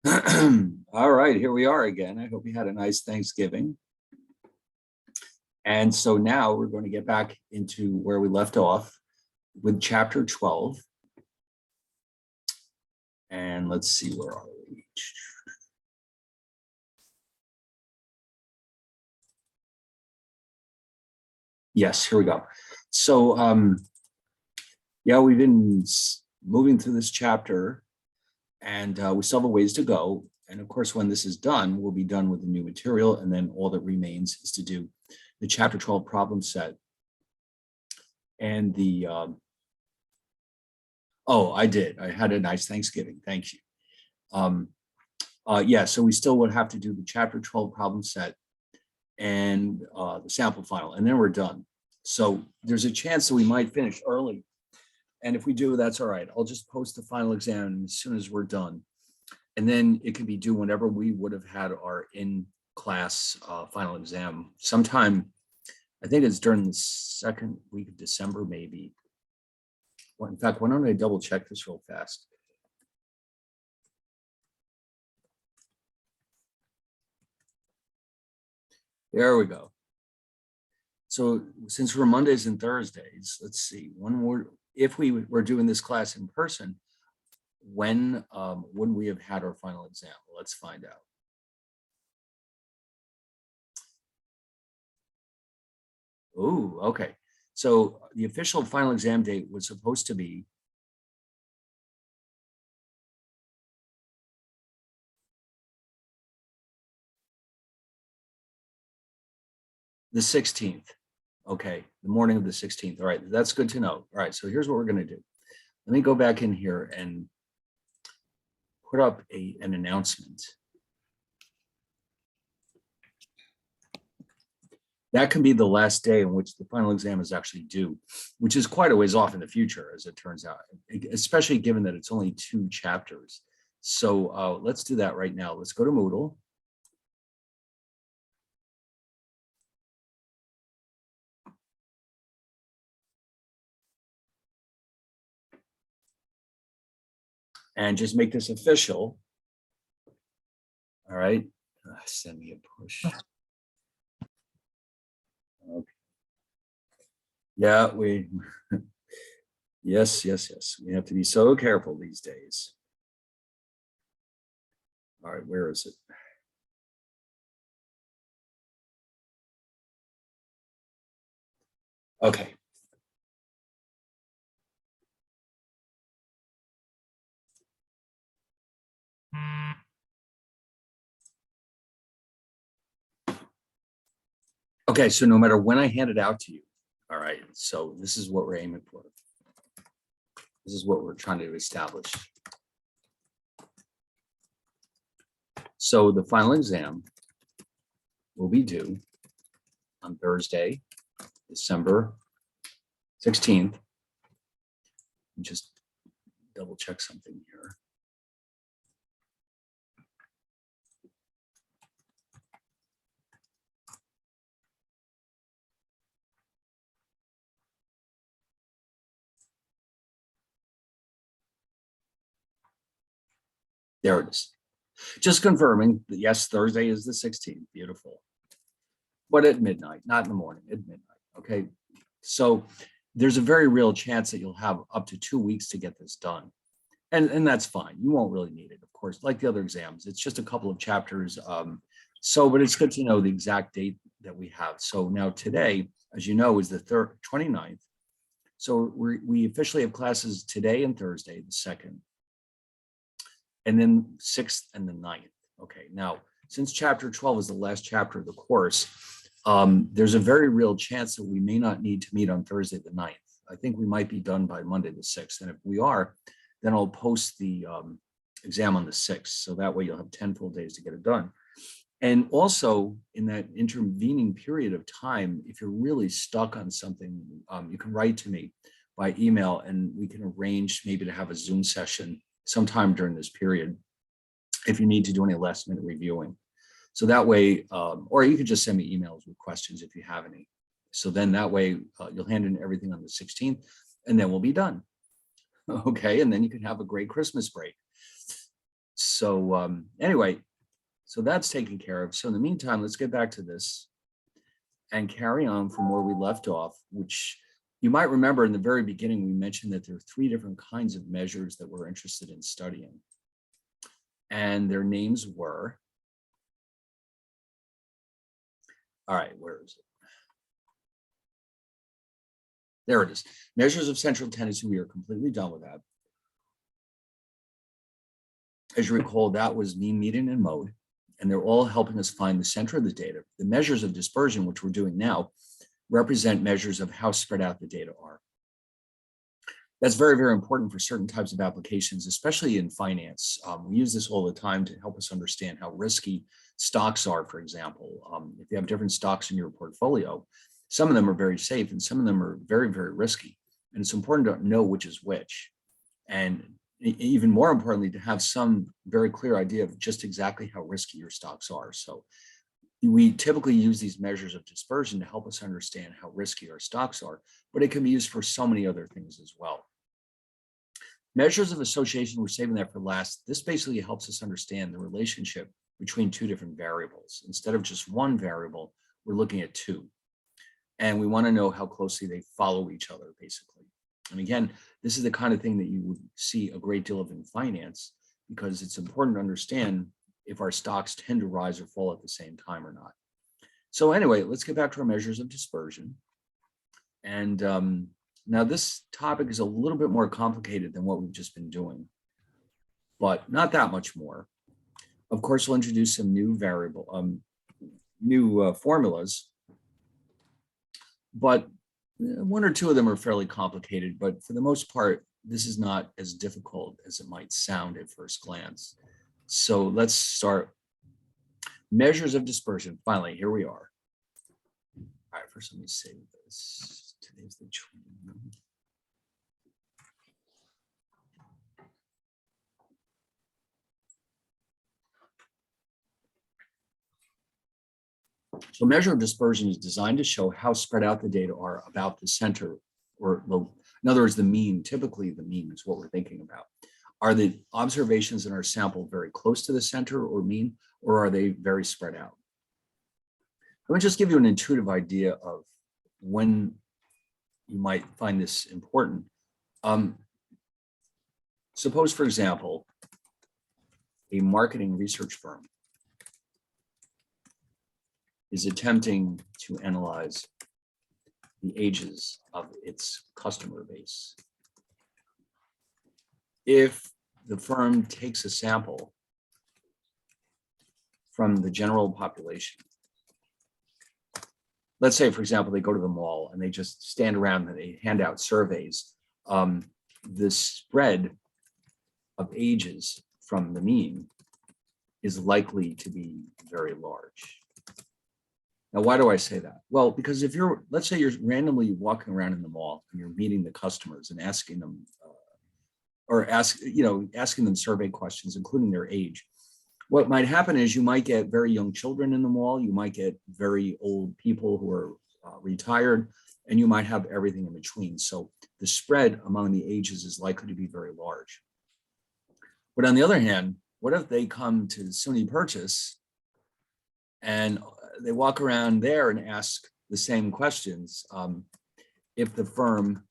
All right, here we are again. I hope you had a nice Thanksgiving. And so now we're going to get back into where we left off with chapter 12. And let's see, where are we? Yes, here we go. So, yeah, we've been moving through this chapter and we still have a ways to go. And of course, when this is done, we'll be done with the new material. And then all that remains is to do the chapter 12 problem set and the, oh, I did. I had a nice Thanksgiving. Thank you. Yeah, so we still would have to do the chapter 12 problem set and the sample final, and then we're done. So there's a chance that we might finish early. And if we do, that's all right. I'll just post the final exam as soon as we're done. And then it can be due whenever we would have had our in-class final exam. Sometime, I think it's during the second week of December, maybe. Well, in fact, why don't I double check this real fast? There we go. So since we're Mondays and Thursdays, let's see, if we were doing this class in person, when would we have had our final exam? Let's find out. Oh, okay. So the official final exam date was supposed to be the 16th. Okay, the morning of the 16th. All right, that's good to know. All right, so here's what we're going to do. Let me go back in here and put up an announcement. That can be the last day in which the final exam is actually due, which is quite a ways off in the future, as it turns out, especially given that it's only 2 chapters. So let's do that right now. Let's go to Moodle. And just make this official. All right, send me a push. Okay. Yeah, yes. We have to be so careful these days. All right, where is it? Okay. Okay, so no matter when I hand it out to you, all right, so this is what we're aiming for. This is what we're trying to establish. So the final exam will be due on Thursday, December 16th. Just double check something here. There it is. Just confirming that yes, Thursday is the 16th. Beautiful. But at midnight, not in the morning, at midnight. Okay. So there's a very real chance that you'll have up to 2 weeks to get this done. And that's fine. You won't really need it, of course, like the other exams. It's just a couple of chapters. But it's good to know the exact date that we have. So now today, as you know, is the 29th. So we officially have classes today and Thursday, the 2nd. And then 6th and the 9th. Okay, now, since chapter 12 is the last chapter of the course, there's a very real chance that we may not need to meet on Thursday the 9th. I think we might be done by Monday the 6th. And if we are, then I'll post the exam on the 6th. So that way you'll have 10 full days to get it done. And also in that intervening period of time, if you're really stuck on something, you can write to me by email and we can arrange maybe to have a Zoom session sometime during this period if you need to do any last minute reviewing. So that way, or you could just send me emails with questions if you have any. So then that way you'll hand in everything on the 16th and then we'll be done. Okay, and then you can have a great Christmas break. So anyway, so that's taken care of. So in the meantime, let's get back to this and carry on from where we left off, which you might remember in the very beginning, we mentioned that there are 3 different kinds of measures that we're interested in studying. And their names were, all right, where is it? There it is. Measures of central tendency. We are completely done with that. As you recall, that was mean, median, and mode. And they're all helping us find the center of the data. The measures of dispersion, which we're doing now, represent measures of how spread out the data are. That's very, very important for certain types of applications, especially in finance. We use this all the time to help us understand how risky stocks are, for example. If you have different stocks in your portfolio, some of them are very safe and some of them are very, very risky. And it's important to know which is which. And even more importantly, to have some very clear idea of just exactly how risky your stocks are. So we typically use these measures of dispersion to help us understand how risky our stocks are, but it can be used for so many other things as well. Measures of association, we're saving that for last. This basically helps us understand the relationship between 2 different variables. Instead of just one variable, we're looking at 2. And we want to know how closely they follow each other, basically. And again, this is the kind of thing that you would see a great deal of in finance, because it's important to understand if our stocks tend to rise or fall at the same time or not. So anyway, let's get back to our measures of dispersion. And now this topic is a little bit more complicated than what we've just been doing, but not that much more. Of course, we'll introduce some new formulas, but 1 or 2 of them are fairly complicated, but for the most part, this is not as difficult as it might sound at first glance. So let's start. Measures of dispersion. Finally, here we are. All right, first let me save this. Today's the 20th. So measure of dispersion is designed to show how spread out the data are about the center, or in other words, the mean. Typically, the mean is what we're thinking about. Are the observations in our sample very close to the center or mean, or are they very spread out? Let me just give you an intuitive idea of when you might find this important. Suppose, for example, a marketing research firm is attempting to analyze the ages of its customer base. If the firm takes a sample from the general population, let's say, for example, they go to the mall and they just stand around and they hand out surveys, the spread of ages from the mean is likely to be very large. Now, why do I say that? Well, because if you're, let's say you're randomly walking around in the mall and you're meeting the customers and asking them, asking them survey questions, including their age, what might happen is you might get very young children in the mall, you might get very old people who are retired, and you might have everything in between. So the spread among the ages is likely to be very large. But on the other hand, what if they come to SUNY Purchase and they walk around there and ask the same questions? If the firm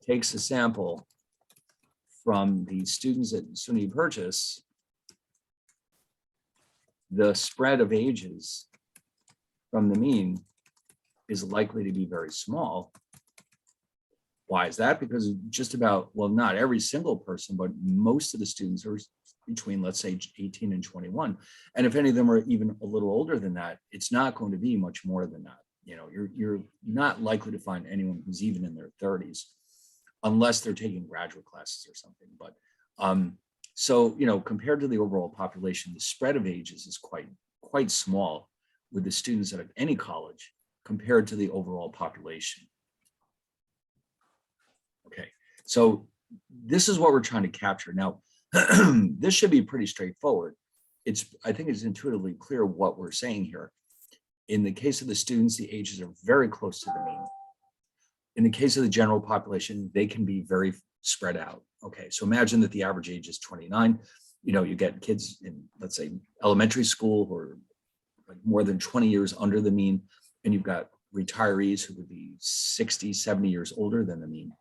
takes a sample from the students at SUNY Purchase, the spread of ages from the mean is likely to be very small. Why is that? Because just about, well, not every single person, but most of the students are between, let's say, 18 and 21. And if any of them are even a little older than that, it's not going to be much more than that. You know, you're not likely to find anyone who's even in their 30s, unless they're taking graduate classes or something. But so, you know, compared to the overall population, the spread of ages is quite small with the students at any college compared to the overall population. Okay, so this is what we're trying to capture. Now, this should be pretty straightforward. I think it's intuitively clear what we're saying here. In the case of the students, the ages are very close to the mean. In the case of the general population, they can be very spread out. Okay, so imagine that the average age is 29. You get kids in, let's say, elementary school who are like more than 20 years under the mean, and you've got retirees who would be 60, 70 years older than the mean.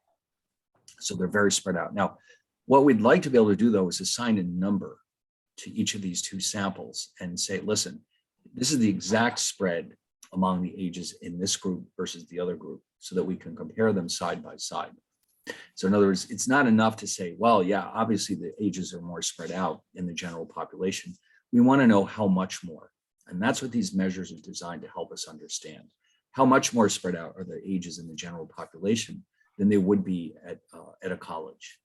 So they're very spread out. Now, what we'd like to be able to do, though, is assign a number to each of these two samples and say, listen, this is the exact spread among the ages in this group versus the other group, so that we can compare them side by side. So in other words, it's not enough to say, well, yeah, obviously the ages are more spread out in the general population. We want to know how much more. And that's what these measures are designed to help us understand. How much more spread out are the ages in the general population than they would be at a college.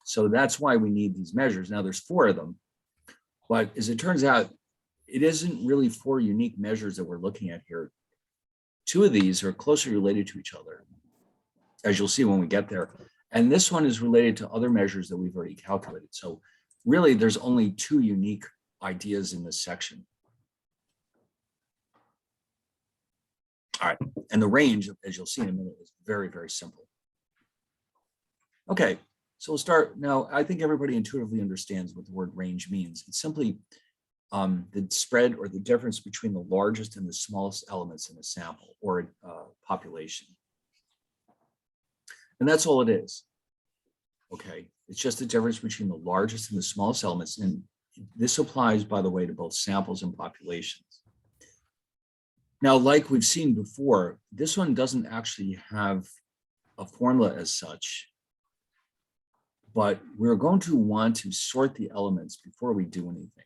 So that's why we need these measures. Now there's 4 of them, but as it turns out, it isn't really 4 unique measures that we're looking at here. 2 of these are closely related to each other, as you'll see when we get there. And this one is related to other measures that we've already calculated. So really, there's only 2 unique ideas in this section. All right, and the range, as you'll see in a minute, is very, very simple. Okay, so we'll start now. I think everybody intuitively understands what the word range means. It's simply the spread or the difference between the largest and the smallest elements in a sample or a population. And that's all it is. Okay, it's just the difference between the largest and the smallest elements. And this applies, by the way, to both samples and populations. Now, like we've seen before, this one doesn't actually have a formula as such, but we're going to want to sort the elements before we do anything,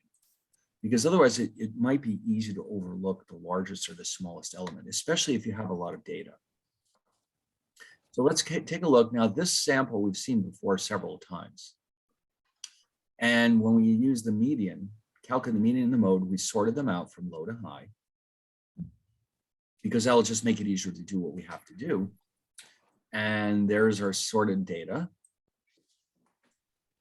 because otherwise it might be easy to overlook the largest or the smallest element, especially if you have a lot of data. So let's take a look. Now, this sample we've seen before several times. And when we use the median, calculate the median and the mode, we sorted them out from low to high, because that'll just make it easier to do what we have to do. And there's our sorted data.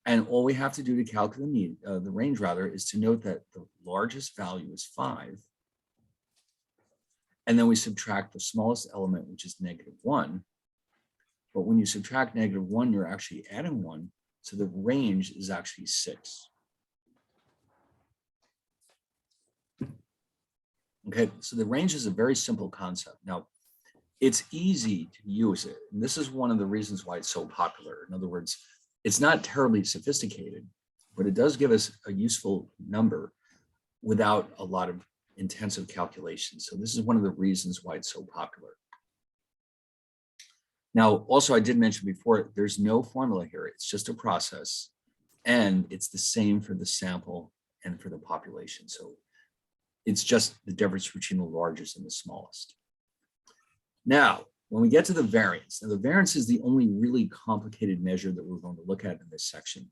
And all we have to do to calculate the range rather is to note that the largest value is 5. And then we subtract the smallest element, which is -1. But when you subtract -1, you're actually adding 1. So the range is actually 6. Okay, so the range is a very simple concept. Now, it's easy to use it. And this is one of the reasons why it's so popular. In other words, it's not terribly sophisticated, but it does give us a useful number without a lot of intensive calculations. So this is one of the reasons why it's so popular. Now, also, I did mention before, there's no formula here. It's just a process, and it's the same for the sample and for the population. So it's just the difference between the largest and the smallest. Now, when we get to the variance, now the variance is the only really complicated measure that we're going to look at in this section.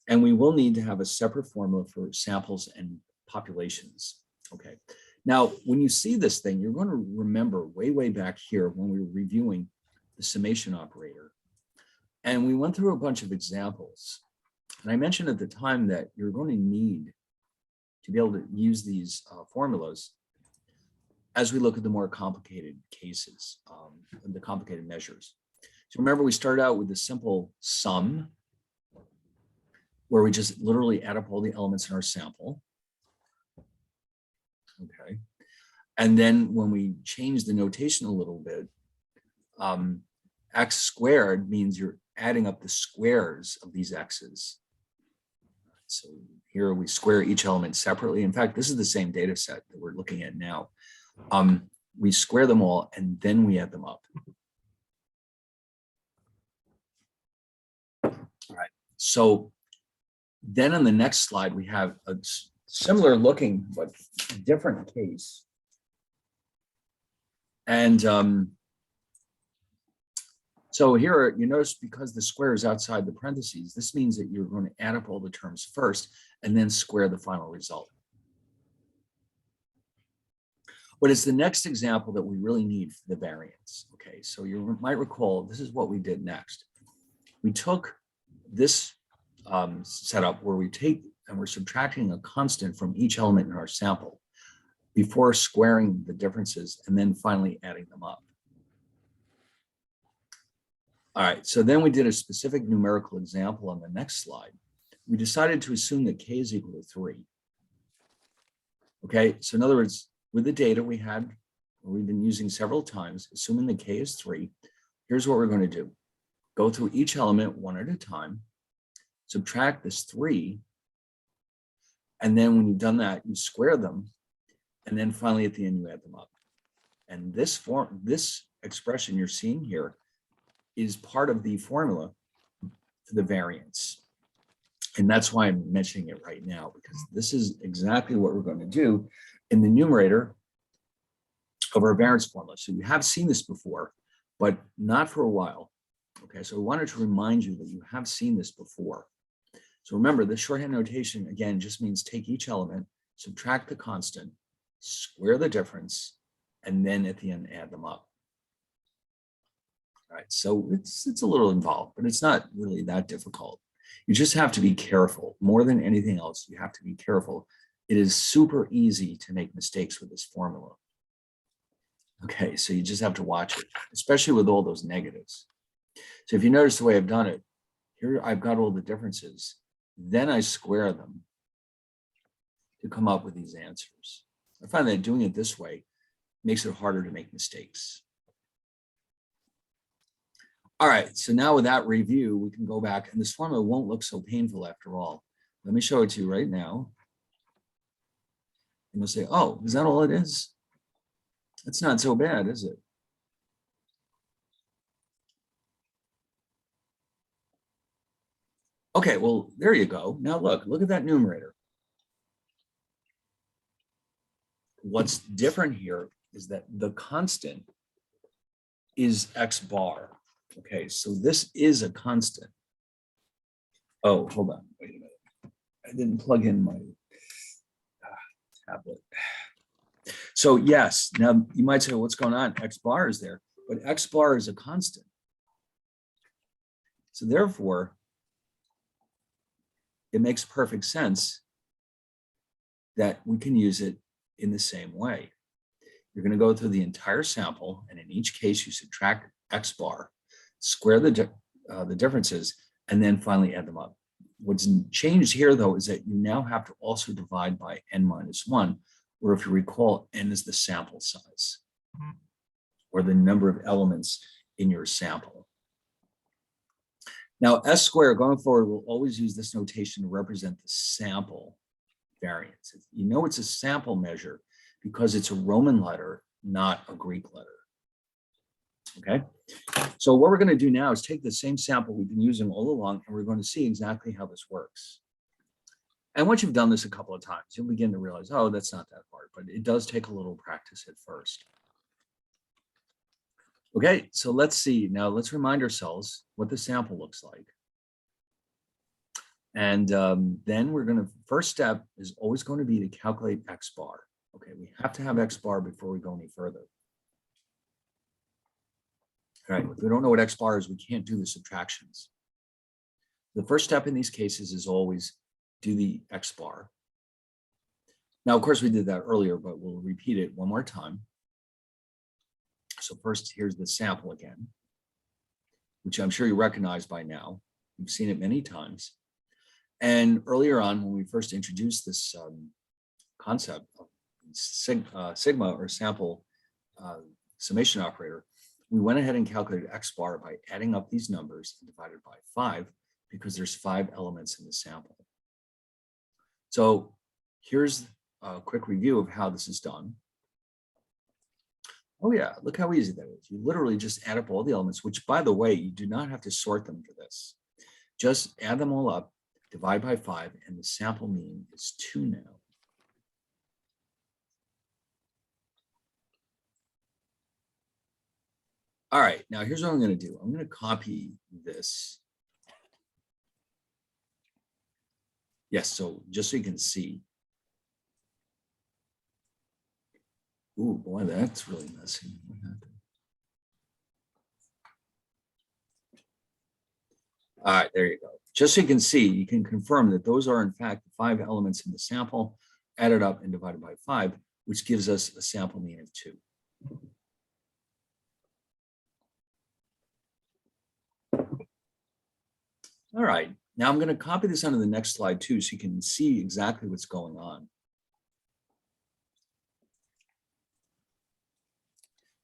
And we will need to have a separate formula for samples and populations. Okay. Now, when you see this thing, you're going to remember way back here when we were reviewing the summation operator. And we went through a bunch of examples. And I mentioned at the time that you're going to need to be able to use these formulas as we look at the more complicated cases, the complicated measures. So remember, we started out with the simple sum, where we just literally add up all the elements in our sample. Okay. And then when we change the notation a little bit, x squared means you're adding up the squares of these x's. So here we square each element separately. In fact, this is the same data set that we're looking at now. We square them all and then we add them up. All right. So then on the next slide, we have a similar looking but different case. And so here, you notice because the square is outside the parentheses, this means that you're going to add up all the terms first and then square the final result. But it's the next example that we really need for the variance. Okay, so you might recall, this is what we did next. We took this setup where we take and we're subtracting a constant from each element in our sample before squaring the differences and then finally adding them up. All right, so then we did a specific numerical example on the next slide we decided to assume that k is equal to 3. Okay, so in other words, with the data we had, we've been using several times, assuming that k is 3, here's what we're going to do. Go through each element one at a time, subtract this 3, and then when you've done that, you square them, and then finally at the end, you add them up. And this expression you're seeing here is part of the formula for the variance. And that's why I'm mentioning it right now, because this is exactly what we're going to do in the numerator of our variance formula. So you have seen this before, but not for a while. Okay, so I wanted to remind you that you have seen this before. So remember, the shorthand notation, again, just means take each element, subtract the constant, square the difference, and then at the end, add them up. All right, so it's a little involved, but it's not really that difficult. You just have to be careful. More than anything else, you have to be careful. It is super easy to make mistakes with this formula. Okay, so you just have to watch it, especially with all those negatives. So if you notice the way I've done it, here I've got all the differences. Then I square them to come up with these answers. I find that doing it this way makes it harder to make mistakes. All right, so now with that review, we can go back, and this formula won't look so painful after all. Let me show it to you right now. And you'll say, oh, is that all it is? It's not so bad, is it? Okay, well, there you go. Now look at that numerator. What's different here is that the constant is x bar. Okay, so this is a constant. Oh, hold on, wait a minute. I didn't plug in my tablet. So yes, now you might say, what's going on? X bar is there, but x bar is a constant. So therefore, it makes perfect sense that we can use it in the same way. You're going to go through the entire sample, and in each case, you subtract x bar, square the differences, and then finally add them up. What's changed here, though, is that you now have to also divide by n-1, or if you recall, n is the sample size, or the number of elements in your sample. Now, S squared, going forward, we'll always use this notation to represent the sample variance. You know it's a sample measure because it's a Roman letter, not a Greek letter. Okay, so what we're going to do now is take the same sample we've been using all along, and we're going to see exactly how this works. And once you've done this a couple of times, you'll begin to realize, oh, that's not that hard, but it does take a little practice at first. Okay, so let's see. Now let's remind ourselves what the sample looks like. And then we're going to, first step is always going to be to calculate X bar. Okay, we have to have X bar before we go any further. All right, if we don't know what X bar is, we can't do the subtractions. The first step in these cases is always do the X bar. Now, of course, we did that earlier, but we'll repeat it one more time. So first, here's the sample again, which I'm sure you recognize by now. You've seen it many times. And earlier on, when we first introduced this concept of sigma or sample summation operator, we went ahead and calculated X bar by adding up these numbers and divided by 5, because there's 5 elements in the sample. So here's a quick review of how this is done. Oh yeah, look how easy that is. You literally just add up all the elements, which, by the way, you do not have to sort them for this. Just add them all up, divide by 5, and the sample mean is 2 now. All right, now here's what I'm going to do. I'm going to copy this. Yes, so just so you can see. Ooh, boy, that's really messy. What happened? All right, there you go. Just so you can see, you can confirm that those are in fact the 5 elements in the sample added up and divided by 5, which gives us a sample mean of 2. All right, Now I'm going to copy this onto the next slide too, so you can see exactly what's going on.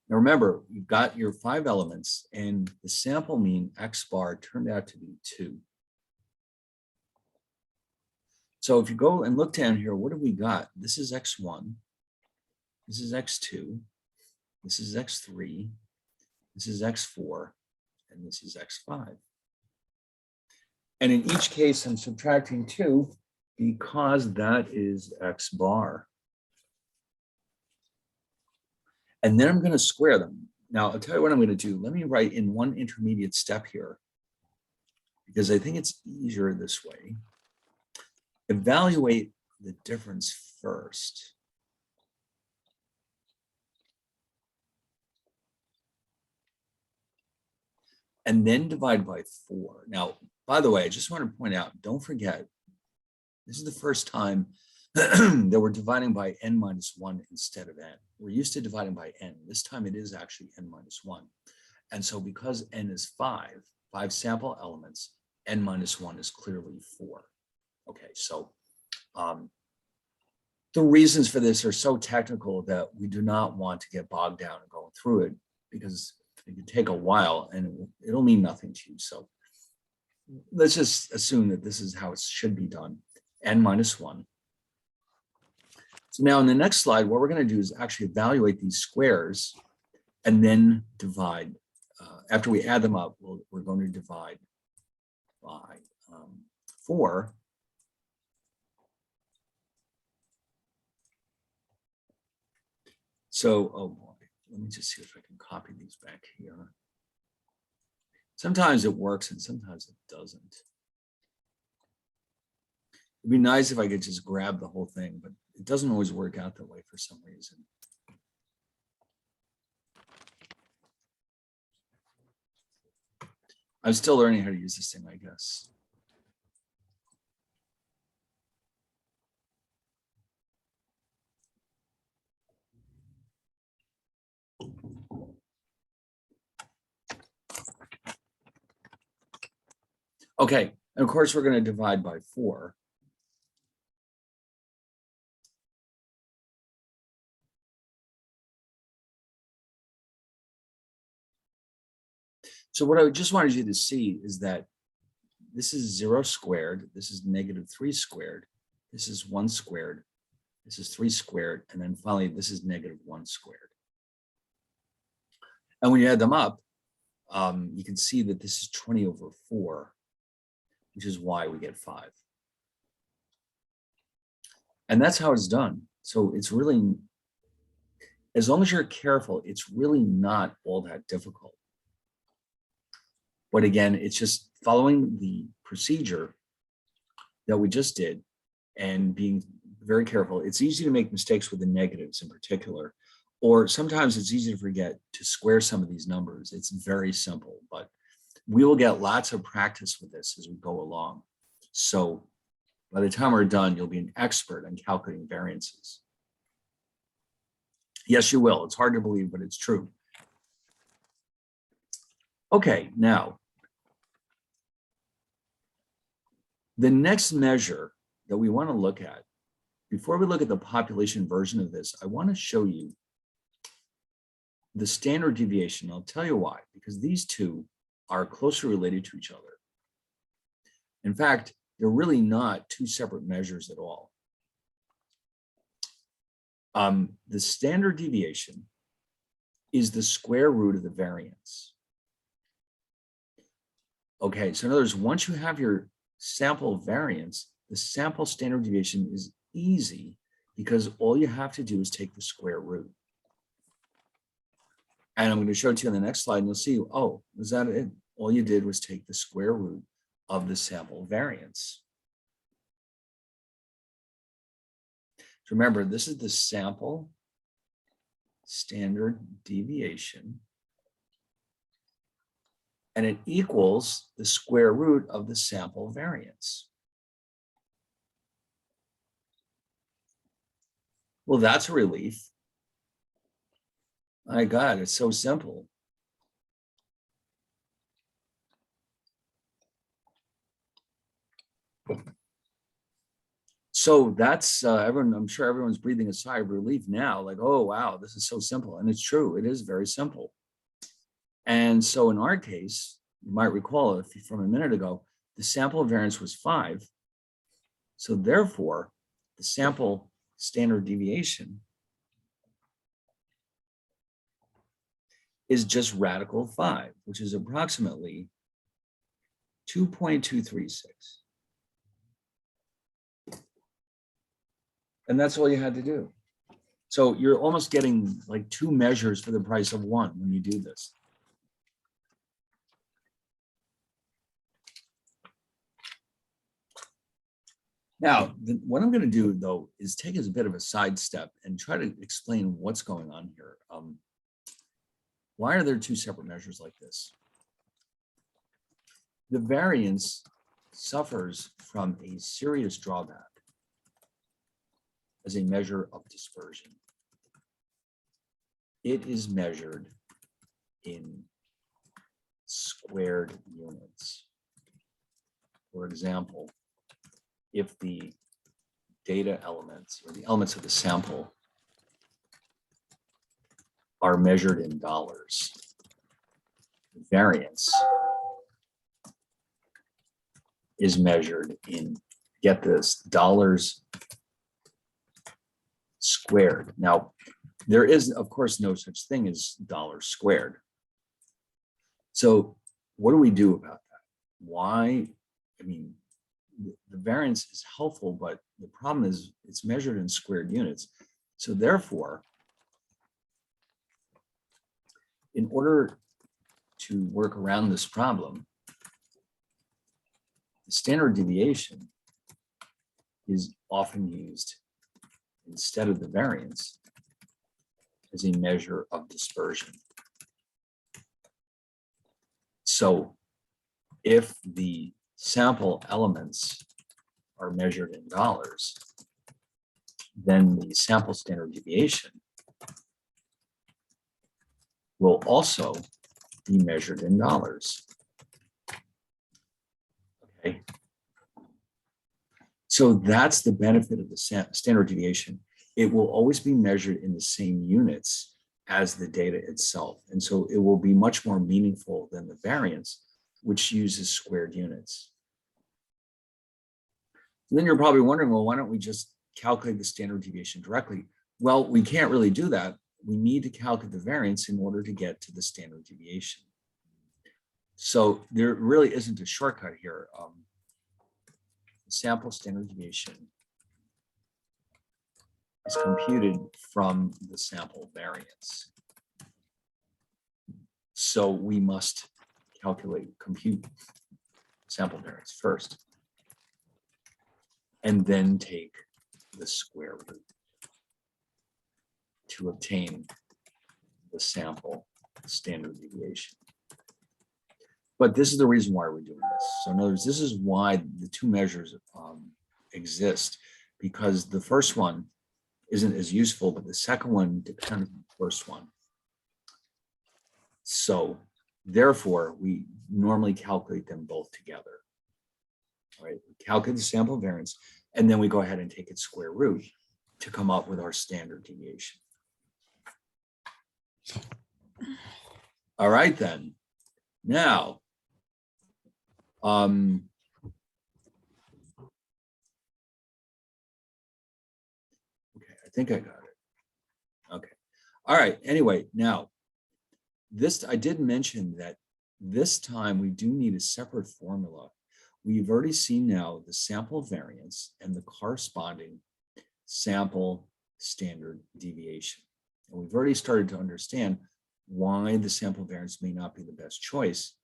Now remember, you've got your 5 elements and the sample mean X bar turned out to be 2. So if you go and look down here, what have we got? This is X1, this is X2, this is X3, this is X4, and this is X5. And in each case, I'm subtracting 2 because that is X bar. And then I'm going to square them. Now, I'll tell you what I'm going to do. Let me write in one intermediate step here, because I think it's easier this way. Evaluate the difference first. And then divide by 4. Now, by the way, I just want to point out, don't forget, this is the first time that we're dividing by n minus 1 instead of n. We're used to dividing by n. This time it is actually n minus 1. And so because n is 5 sample elements, n minus 1 is clearly 4. Okay, so the reasons for this are so technical that we do not want to get bogged down and going through it, because it could take a while and it'll mean nothing to you. So let's just assume that this is how it should be done, n minus 1. So now in the next slide, what we're going to do is actually evaluate these squares and then divide. After we add them up, we're going to divide by 4. So, oh boy, let me just see if I can copy these back here. Sometimes it works and sometimes it doesn't. It'd be nice if I could just grab the whole thing, but it doesn't always work out that way for some reason. I'm still learning how to use this thing, I guess. Okay, and of course we're going to divide by 4. So what I just wanted you to see is that this is 0 squared, this is -3 squared, this is 1 squared, this is 3 squared, and then finally this is -1 squared. And when you add them up, you can see that this is 20 over 4, which is why we get 5. And that's how it's done. So it's really, as long as you're careful, it's really not all that difficult. But again, it's just following the procedure that we just did and being very careful. It's easy to make mistakes with the negatives in particular, or sometimes it's easy to forget to square some of these numbers. It's very simple, but we will get lots of practice with this as we go along. So by the time we're done, you'll be an expert on calculating variances. Yes, you will. It's hard to believe, but it's true. Okay, now, the next measure that we want to look at, before we look at the population version of this, I want to show you the standard deviation. I'll tell you why, because these two are closely related to each other. In fact, they're really not two separate measures at all. The standard deviation is the square root of the variance. Okay, so in other words, once you have your sample variance, the sample standard deviation is easy because all you have to do is take the square root. And I'm going to show it to you on the next slide and you'll see, oh, was that it? All you did was take the square root of the sample variance. So remember, this is the sample standard deviation, and it equals the square root of the sample variance. Well, that's a relief. My God, it's so simple. So that's everyone, I'm sure everyone's breathing a sigh of relief now, like, oh, wow, this is so simple. And it's true, it is very simple. And so in our case, you might recall if from a minute ago, the sample variance was 5. So therefore, the sample standard deviation is just radical 5, which is approximately 2.236. And that's all you had to do. So you're almost getting like 2 measures for the price of 1 when you do this. Now, what I'm going to do, though, is take as a bit of a sidestep and try to explain what's going on here. Why are there 2 separate measures like this? The variance suffers from a serious drawback as a measure of dispersion. It is measured in squared units. For example, if the data elements or the elements of the sample are measured in dollars, the variance is measured in, get this, dollars squared. Now, there is, of course, no such thing as dollars squared. So what do we do about that? Why? I mean, the variance is helpful, but the problem is it's measured in squared units. So therefore, in order to work around this problem, the standard deviation is often used instead of the variance as a measure of dispersion. So if the sample elements are measured in dollars, then the sample standard deviation will also be measured in dollars. Okay. So that's the benefit of the standard deviation. It will always be measured in the same units as the data itself. And so it will be much more meaningful than the variance, which uses squared units. And then you're probably wondering, well, why don't we just calculate the standard deviation directly? Well, we can't really do that. We need to calculate the variance in order to get to the standard deviation. So there really isn't a shortcut here. The sample standard deviation is computed from the sample variance. So we must compute sample variance first, and then take the square root to obtain the sample standard deviation. But this is the reason why we're doing this. So in other words, this is why the 2 measures exist, because the first one isn't as useful, but the second one depends on the first one. So therefore, we normally calculate them both together. All right, we calculate the sample variance, and then we go ahead and take its square root to come up with our standard deviation. All right, then. Now, okay, I think I got it. Okay. All right. Anyway, now this, I did mention that this time we do need a separate formula. We've already seen now the sample variance and the corresponding sample standard deviation. And we've already started to understand why the sample variance may not be the best choice,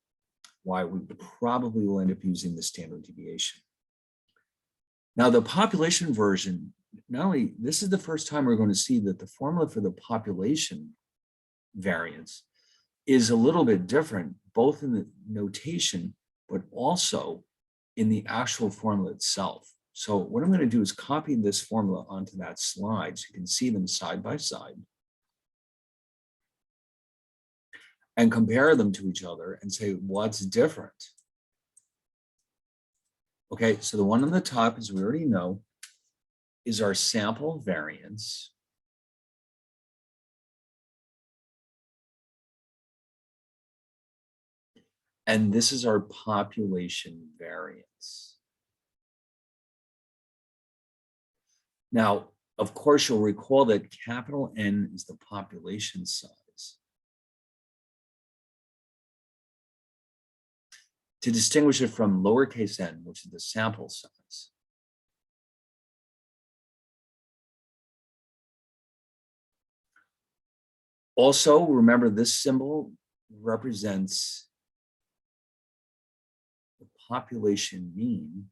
why we probably will end up using the standard deviation. Now, the population version, not only, this is the first time we're going to see that the formula for the population variance is a little bit different, both in the notation, but also in the actual formula itself. So what I'm going to do is copy this formula onto that slide so you can see them side by side and compare them to each other and say, what's different? Okay, so the one on the top, as we already know, is our sample variance. And this is our population variance. Now, of course, you'll recall that capital N is the population size. To distinguish it from lowercase n, which is the sample size. Also, remember this symbol represents the population mean.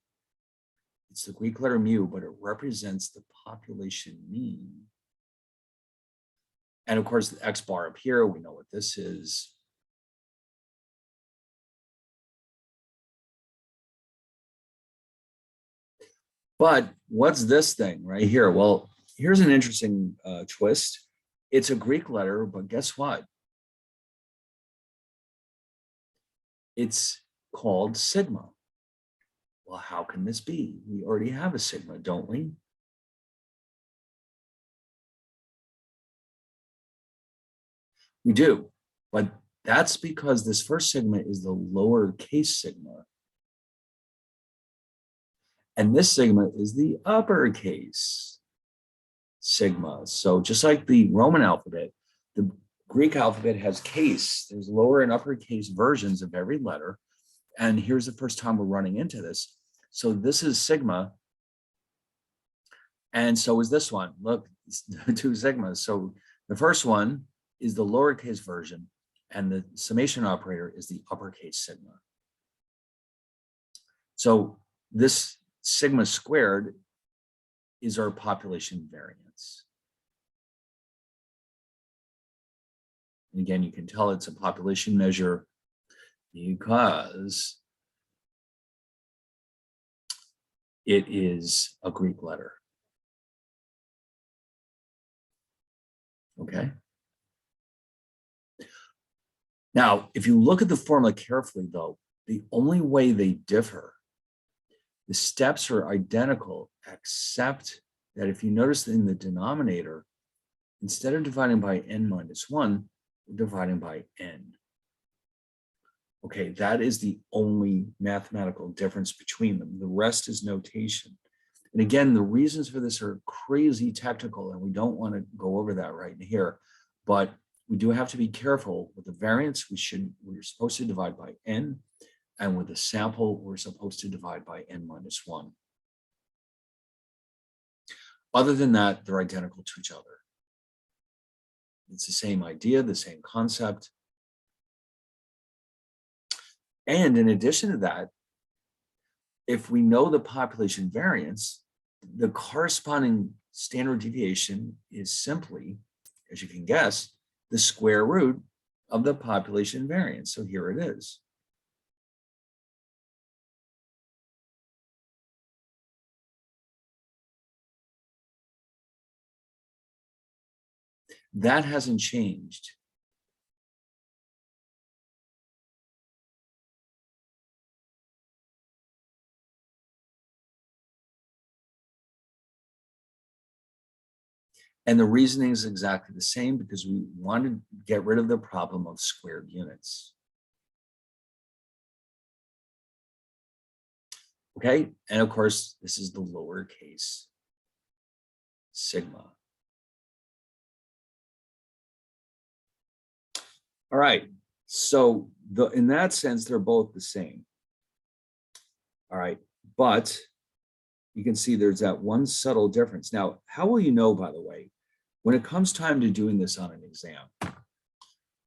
It's the Greek letter mu, but it represents the population mean. And of course, the X bar up here, we know what this is. But what's this thing right here? Well, here's an interesting twist. It's a Greek letter, but guess what? It's called sigma. Well, how can this be? We already have a sigma, don't we? We do, but that's because this first sigma is the lowercase sigma. And this sigma is the uppercase sigma. So just like the Roman alphabet, the Greek alphabet has case. There's lower and uppercase versions of every letter. And here's the first time we're running into this. So this is sigma. And so is this one. Look, two sigmas. So the first one is the lowercase version, and the summation operator is the uppercase sigma. So this sigma squared is our population variance. And again, you can tell it's a population measure because it is a Greek letter. Okay. Now, if you look at the formula carefully, though, the only way they differ, the steps are identical, except that if you notice in the denominator, instead of dividing by n minus 1, we're dividing by n. Okay, that is the only mathematical difference between them. The rest is notation. And again, the reasons for this are crazy technical, and we don't want to go over that right here. But we do have to be careful with the variance. We're supposed to divide by n, and with the sample, we're supposed to divide by n minus 1. Other than that, they're identical to each other. It's the same idea, the same concept. And in addition to that, if we know the population variance, the corresponding standard deviation is simply, as you can guess, the square root of the population variance. So here it is. That hasn't changed. And the reasoning is exactly the same, because we want to get rid of the problem of squared units. Okay, and of course, this is the lowercase sigma. All right, so in that sense, they're both the same. All right, but you can see there's that one subtle difference. Now, how will you know, by the way, when it comes time to doing this on an exam?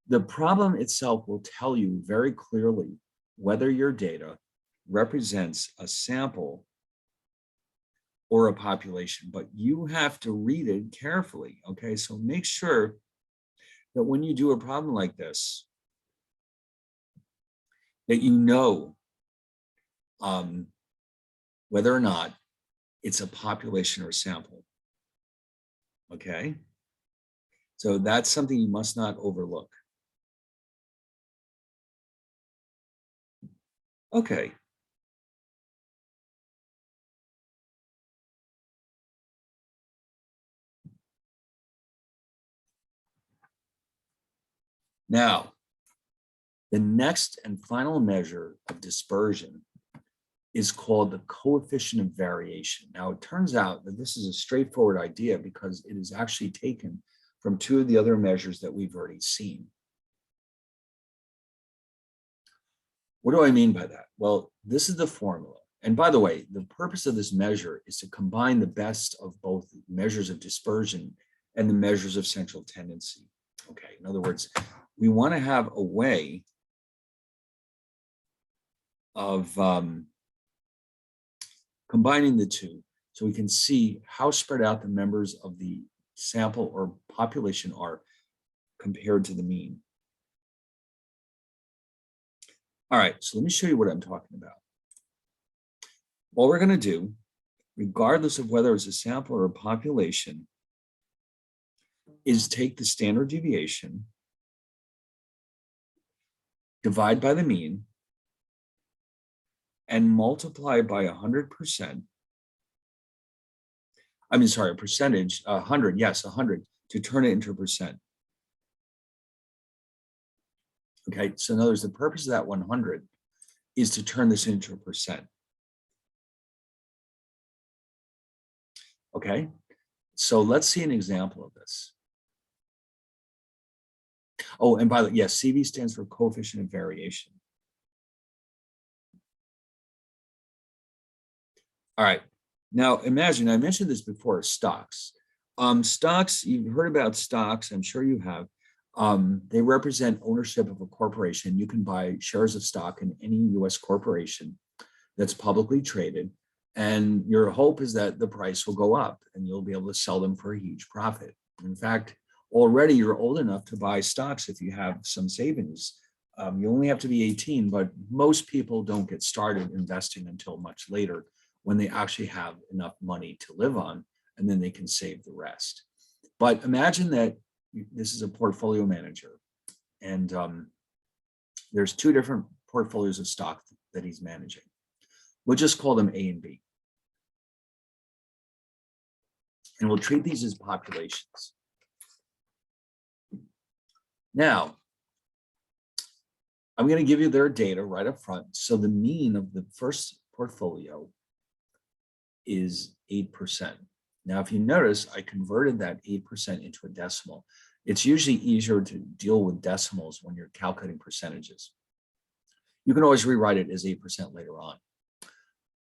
The problem itself will tell you very clearly whether your data represents a sample or a population, but you have to read it carefully, okay? So make sure that when you do a problem like this, that you know whether or not it's a population or a sample, okay? So that's something you must not overlook. Okay. Now, the next and final measure of dispersion is called the coefficient of variation. Now, it turns out that this is a straightforward idea because it is actually taken from two of the other measures that we've already seen. What do I mean by that? Well, this is the formula. And by the way, the purpose of this measure is to combine the best of both measures of dispersion and the measures of central tendency. Okay, in other words, we want to have a way of combining the two so we can see how spread out the members of the sample or population are compared to the mean. All right, so let me show you what I'm talking about. What we're going to do, regardless of whether it's a sample or a population, is take the standard deviation, divide by the mean, and multiply by 100%. I mean, sorry, a percentage, 100, yes, 100, to turn it into a percent. Okay, so in other words, the purpose of that 100 is to turn this into a percent. Okay, so let's see an example of this. Oh, and by the way, yes, CV stands for coefficient of variation. All right, now imagine, I mentioned this before, stocks. Stocks, you've heard about stocks, I'm sure you have. They represent ownership of a corporation. You can buy shares of stock in any US corporation that's publicly traded. And your hope is that the price will go up and you'll be able to sell them for a huge profit. In fact, already you're old enough to buy stocks if you have some savings. You only have to be 18, but most people don't get started investing until much later when they actually have enough money to live on, and then they can save the rest. But imagine that this is a portfolio manager, and there's two different portfolios of stock that he's managing. We'll just call them A and B. And we'll treat these as populations. Now, I'm going to give you their data right up front. So the mean of the first portfolio is 8%. Now, if you notice, I converted that 8% into a decimal. It's usually easier to deal with decimals when you're calculating percentages. You can always rewrite it as 8% later on.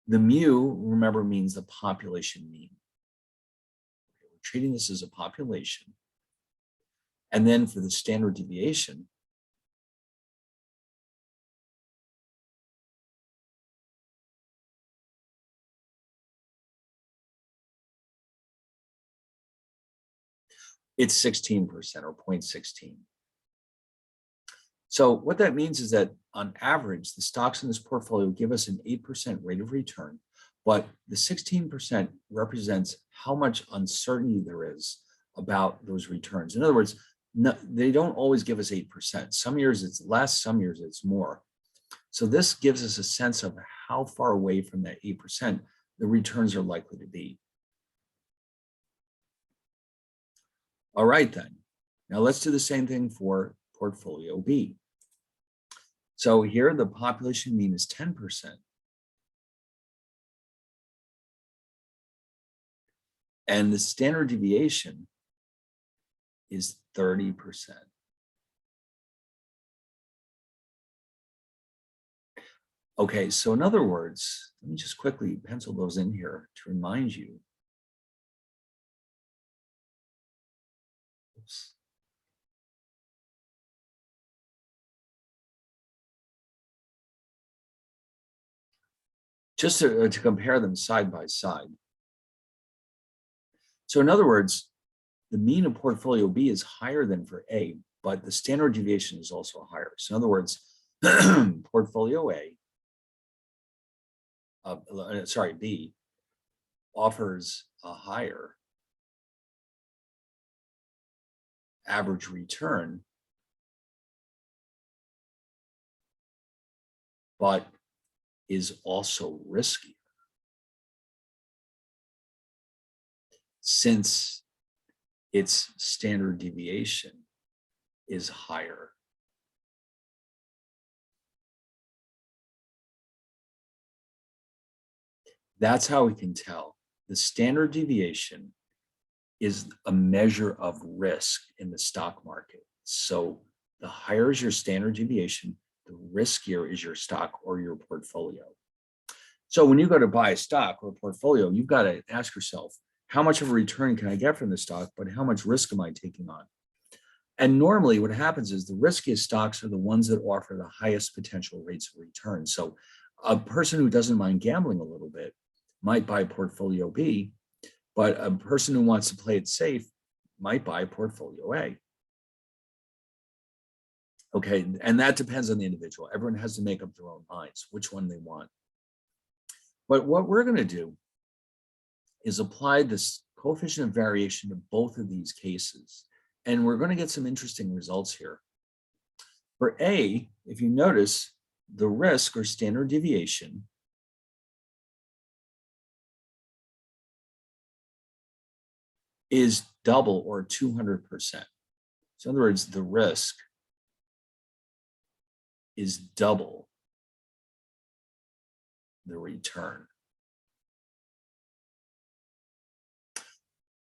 The mu, remember, means the population mean. We're treating this as a population. And then for the standard deviation, it's 16% or 0.16. So what that means is that on average, the stocks in this portfolio give us an 8% rate of return, but the 16% represents how much uncertainty there is about those returns. In other words, no, they don't always give us 8%. Some years it's less, some years it's more. So this gives us a sense of how far away from that 8% the returns are likely to be. All right, then. Now let's do the same thing for portfolio B. So here the population mean is 10%. And the standard deviation is 30%. Okay, so in other words, let me just quickly pencil those in here to remind you. Oops. Just to compare them side by side. So in other words, the mean of portfolio B is higher than for A, but the standard deviation is also higher. So in other words, portfolio B offers a higher average return, but is also riskier since its standard deviation is higher That's how we can tell. The standard deviation is a measure of risk in the stock market. So the higher is your standard deviation, the riskier is your stock or your portfolio. So when you go to buy a stock or a portfolio, you've got to ask yourself, how much of a return can I get from the stock, but how much risk am I taking on? And normally what happens is the riskiest stocks are the ones that offer the highest potential rates of return. So a person who doesn't mind gambling a little bit might buy portfolio B, but a person who wants to play it safe might buy portfolio A. Okay, and that depends on the individual. Everyone has to make up their own minds which one they want. But what we're going to do is apply this coefficient of variation to both of these cases. And we're going to get some interesting results here. For A, if you notice, the risk or standard deviation is double or 200%. So in other words, the risk is double the return.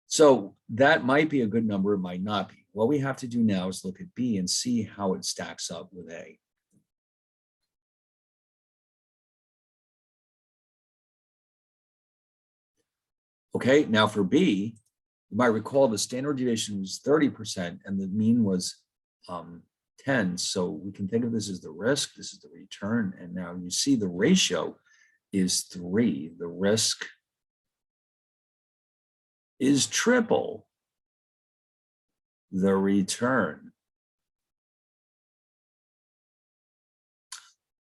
So that might be a good number, it might not be. What we have to do now is look at B and see how it stacks up with A. Okay, now for B, you might recall the standard deviation was 30% and the mean was 10. So we can think of this as the risk, this is the return. And now you see the ratio is 3. The risk is triple the return.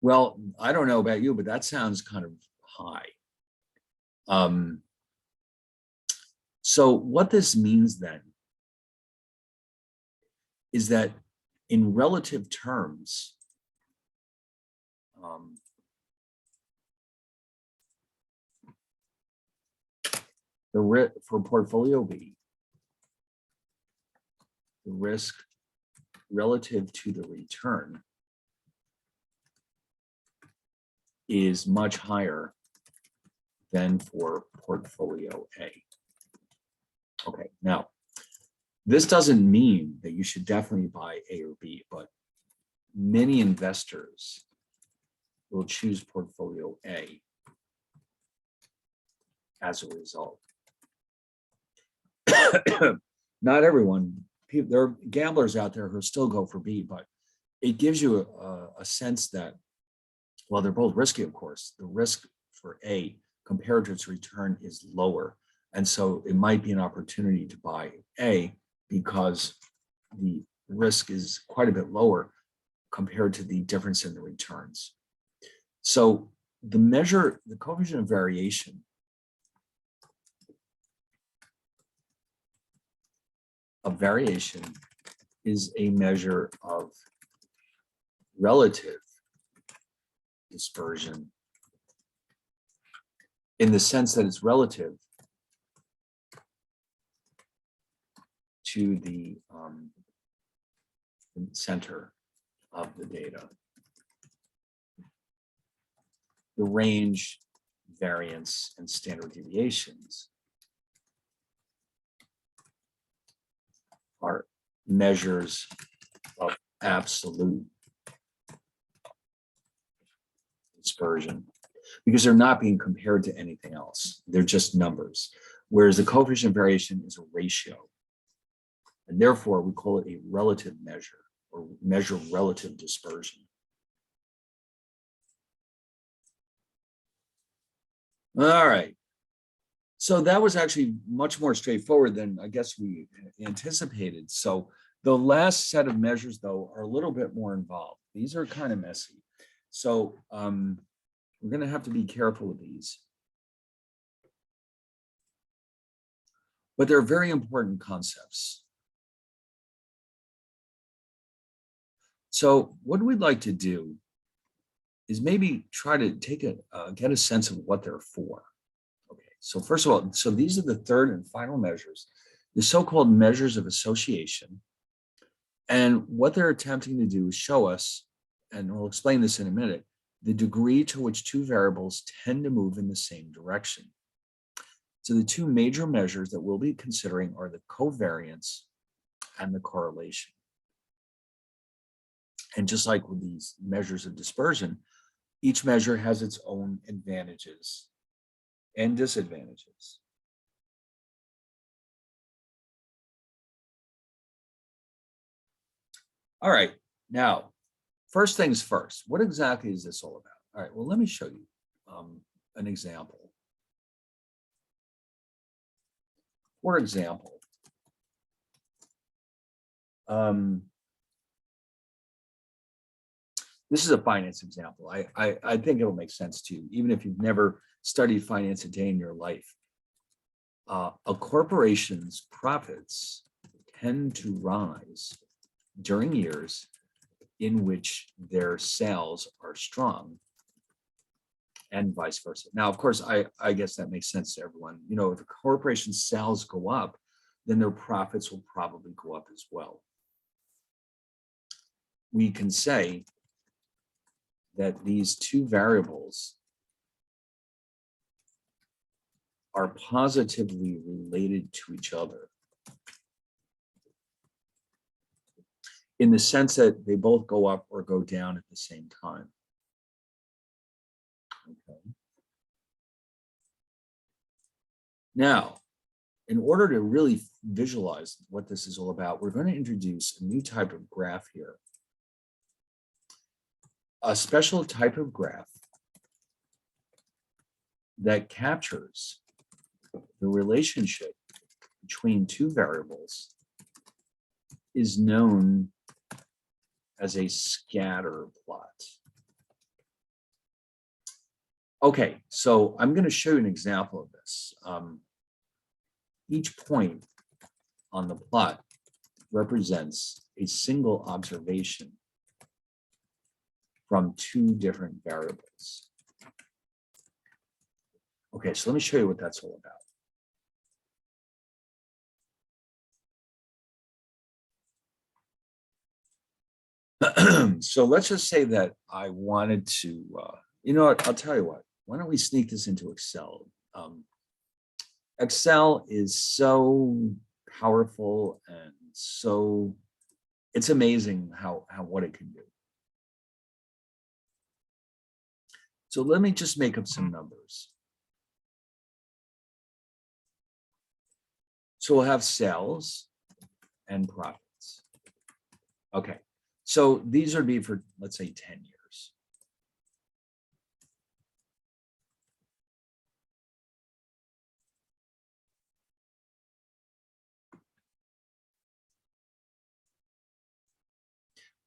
Well, I don't know about you, but that sounds kind of high. So what this means then is that in relative terms, for portfolio B, the risk relative to the return is much higher than for portfolio A. Okay, now, this doesn't mean that you should definitely buy A or B, but many investors will choose portfolio A as a result. Not everyone, there are gamblers out there who still go for B, but it gives you a sense that, well, they're both risky, of course. The risk for A compared to its return is lower. And so it might be an opportunity to buy A because the risk is quite a bit lower compared to the difference in the returns. So the measure, the coefficient of variation is a measure of relative dispersion in the sense that it's relative to the center of the data. The range, variance, and standard deviations are measures of absolute dispersion because they're not being compared to anything else. They're just numbers, whereas the coefficient of variation is a ratio. And therefore, we call it a relative measure or measure of relative dispersion. All right. So that was actually much more straightforward than I guess we anticipated. So the last set of measures, though, are a little bit more involved. These are kind of messy. So we're going to have to be careful with these. But they're very important concepts. So what we'd like to do is maybe try to take get a sense of what they're for. Okay, so first of all, so these are the third and final measures, the so-called measures of association. And what they're attempting to do is show us, and we'll explain this in a minute, the degree to which two variables tend to move in the same direction. So the two major measures that we'll be considering are the covariance and the correlation. And just like with these measures of dispersion, each measure has its own advantages and disadvantages. All right, now, first things first, what exactly is this all about? All right, well, let me show you an example. For example, this is a finance example. I think it'll make sense to you, even if you've never studied finance a day in your life. A corporation's profits tend to rise during years in which their sales are strong, and vice versa. Now, of course, I guess that makes sense to everyone. You know, if a corporation's sales go up, then their profits will probably go up as well. We can say that these two variables are positively related to each other in the sense that they both go up or go down at the same time. Okay. Now, in order to really visualize what this is all about, we're going to introduce a new type of graph here. A special type of graph that captures the relationship between two variables is known as a scatter plot. Okay, so I'm going to show you an example of this. Each point on the plot represents a single observation from two different variables. Okay, so let me show you what that's all about. So let's just say that I wanted to, you know what, I'll tell you what, why don't we sneak this into Excel? Excel is so powerful and so, it's amazing how what it can do. So let me just make up some numbers. So we'll have sales and profits. Okay, so these would be for, let's say, 10 years.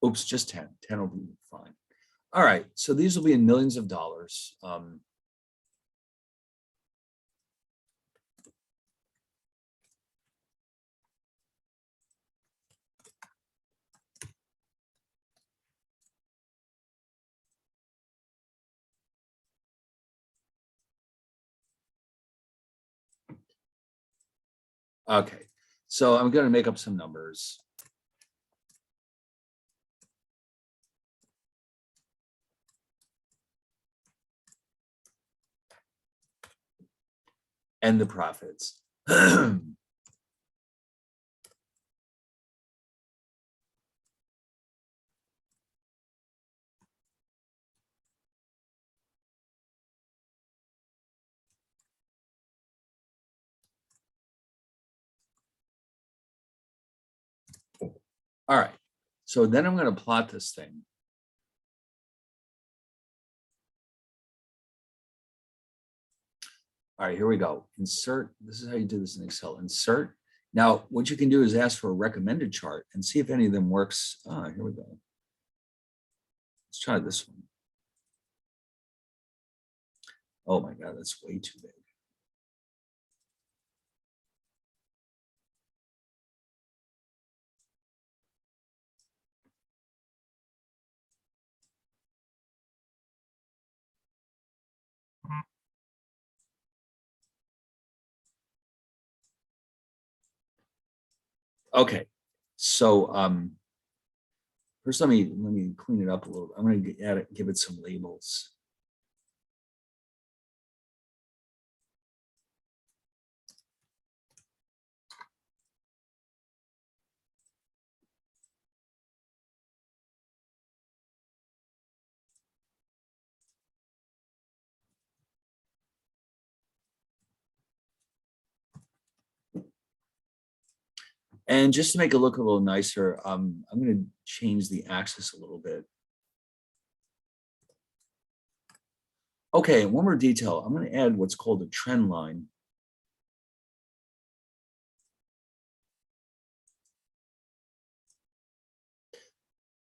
Oops, just 10. 10 will be fine. All right, so these will be in millions of dollars. Okay, so I'm going to make up some numbers. And the profits. All right, so then I'm going to plot this thing. All right, here we go. Insert, this is how you do this in Excel, insert. Now, what you can do is ask for a recommended chart and see if any of them works. Here we go. Let's try this one. Oh my God, that's way too big. Okay, so First, let me clean it up a little. I'm going to add it, give it some labels. And just to make it look a little nicer, I'm going to change the axis a little bit. Okay, one more detail. I'm going to add what's called a trend line.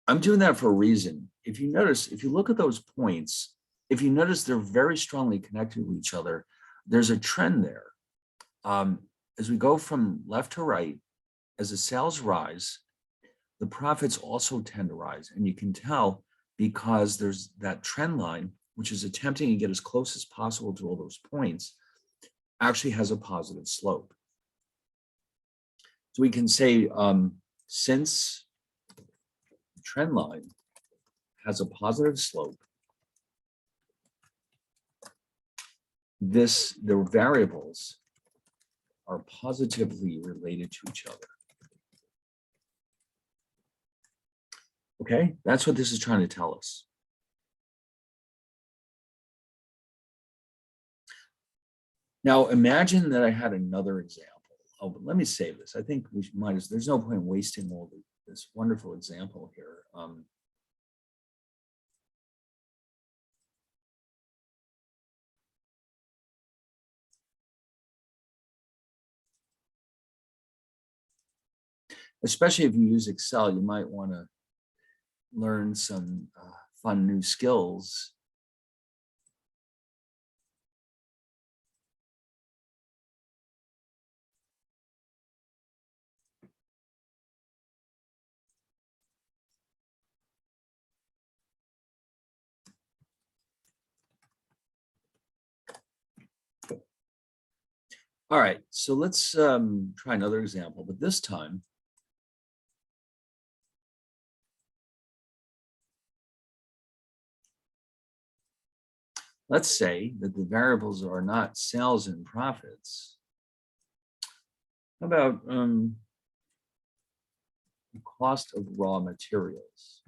I'm doing that for a reason. If you notice, if you look at those points, if you notice they're very strongly connected with each other, there's a trend there. As we go from left to right, as the sales rise, the profits also tend to rise. And you can tell because there's that trend line, which is attempting to get as close as possible to all those points, actually has a positive slope. So we can say since the trend line has a positive slope, the variables are positively related to each other. Okay, that's what this is trying to tell us. Now imagine that I had another example. Oh, but let me save this. I think we might as, there's no point in wasting all this wonderful example here. Especially if you use Excel, you might want to learn some fun new skills. All right, so let's try another example, but this time, let's say that the variables are not sales and profits. How about the cost of raw materials?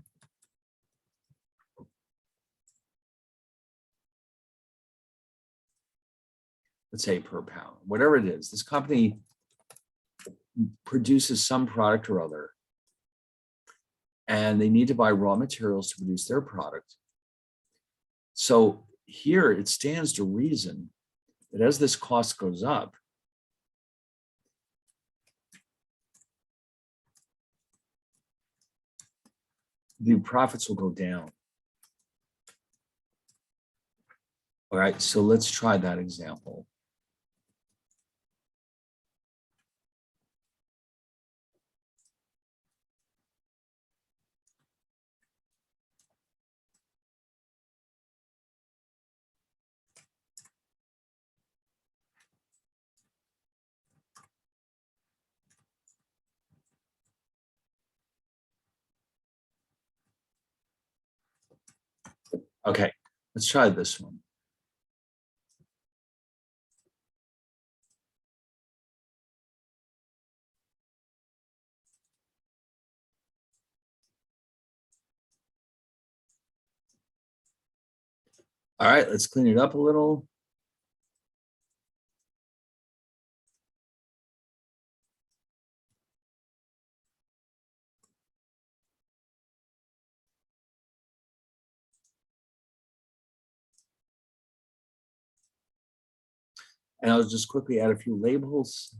Let's say per pound, whatever it is. This company produces some product or other, and they need to buy raw materials to produce their product. So here it stands to reason that as this cost goes up, the profits will go down. All right, so let's try that example. Okay, let's try this one. All right, let's clean it up a little. And I'll just quickly add a few labels.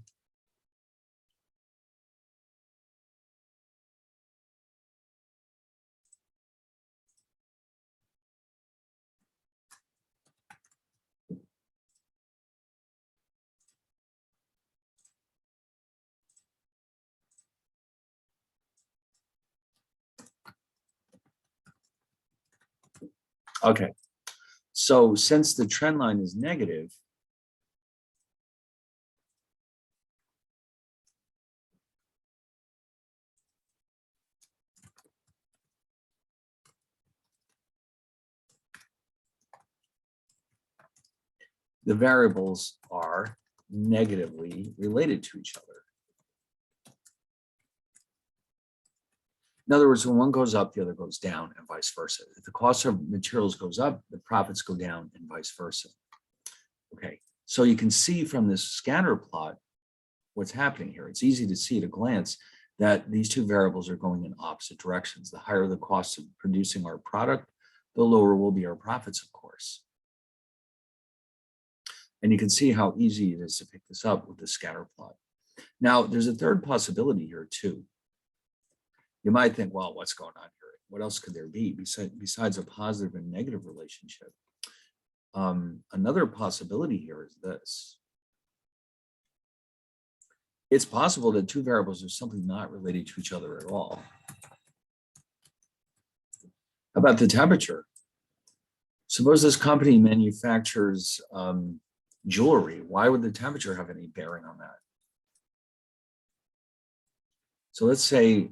Okay, so since the trend line is negative, the variables are negatively related to each other. In other words, when one goes up, the other goes down, and vice versa. If the cost of materials goes up, the profits go down, and vice versa. Okay, so you can see from this scatter plot what's happening here. It's easy to see at a glance that these two variables are going in opposite directions. The higher the cost of producing our product, the lower will be our profits, of course. And you can see how easy it is to pick this up with the scatter plot. Now, there's a third possibility here too. You might think, well, what's going on here? What else could there be besides a positive and negative relationship? Another possibility here is this. It's possible that two variables are simply not related to each other at all. How about the temperature? Suppose this company manufactures jewelry. Why would the temperature have any bearing on that? So let's say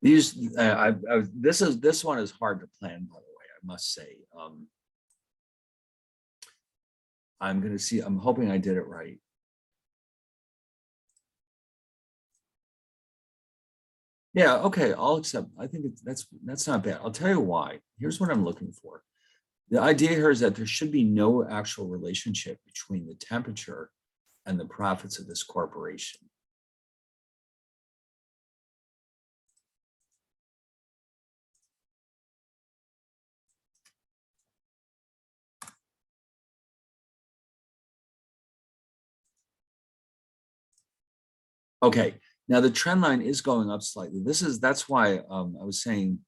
these, this one is hard to plan, by the way, I must say. I'm going to see, I'm hoping I did it right. Yeah, okay, I'll accept. I think that's not bad. I'll tell you why. Here's what I'm looking for. The idea here is that there should be no actual relationship between the temperature and the profits of this corporation. Okay, now the trend line is going up slightly. That's why I was saying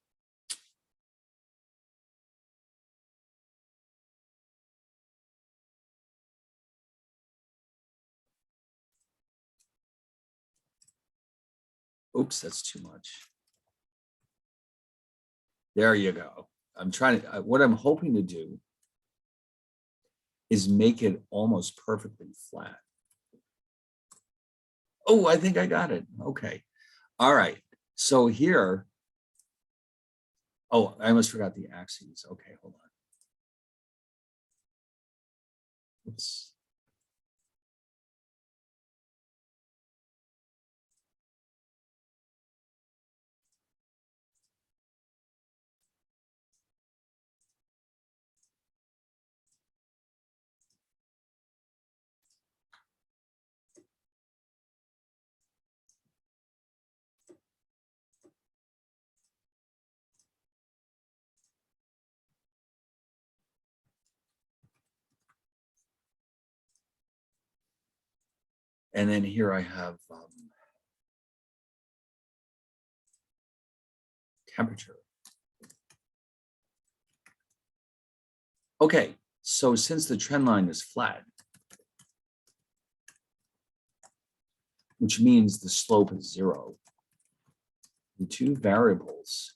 oops, that's too much. There you go. I'm trying to, what I'm hoping to do is make it almost perfectly flat. Oh, I think I got it. Okay. All right. So here, oh, I almost forgot the axes. Okay, hold on. Oops. And then here I have temperature. Okay, so since the trend line is flat, which means the slope is 0, the two variables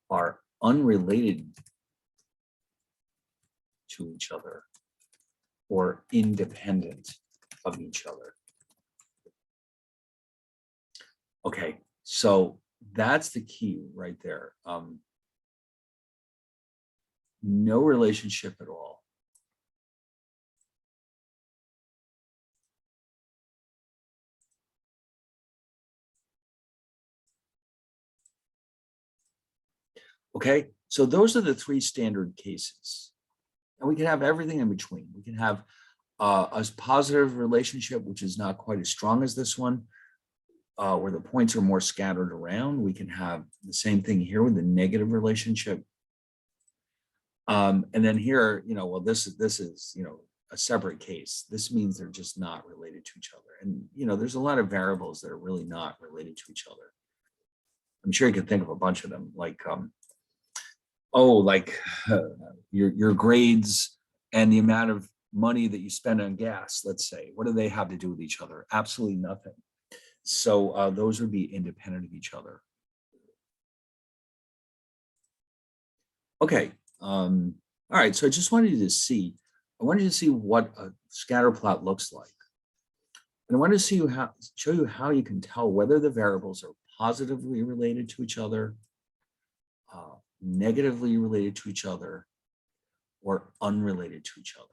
are unrelated to each other or independent of each other. Okay, so that's the key right there. No relationship at all. Okay, so those are the three standard cases. And we can have everything in between. We can have a positive relationship, which is not quite as strong as this one, where the points are more scattered around. We can have the same thing here with the negative relationship. And then here, well, this is, a separate case. This means they're just not related to each other. And, there's a lot of variables that are really not related to each other. I'm sure you can think of a bunch of them, like, your grades and the amount of money that you spend on gas, let's say. What do they have to do with each other? Absolutely nothing. So those would be independent of each other. Okay. All right. So I just wanted you to see, I wanted you to see what a scatter plot looks like. And I wanted to show you how you can tell whether the variables are positively related to each other, negatively related to each other, or unrelated to each other.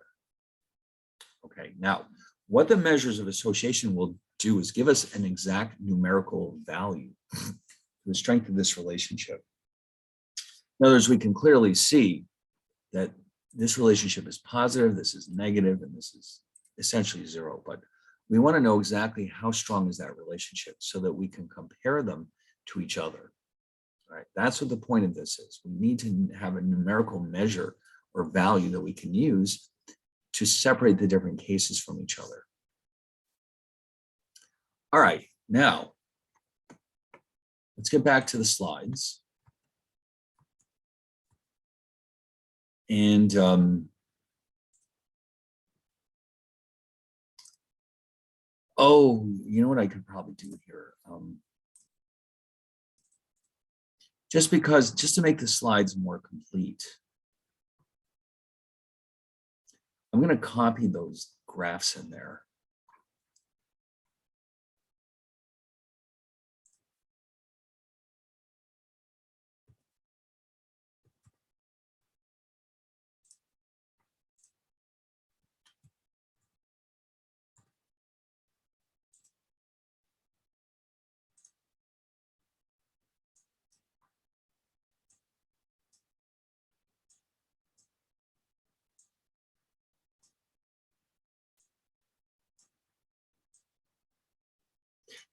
Okay, now what the measures of association will do is give us an exact numerical value for the strength of this relationship. In other words, we can clearly see that this relationship is positive, this is negative, and this is essentially zero. But we want to know exactly how strong is that relationship so that we can compare them to each other. Right? That's what the point of this is. We need to have a numerical measure or value that we can use to separate the different cases from each other. All right, now let's get back to the slides. And oh, you know what I could probably do here? Just to make the slides more complete, I'm going to copy those graphs in there.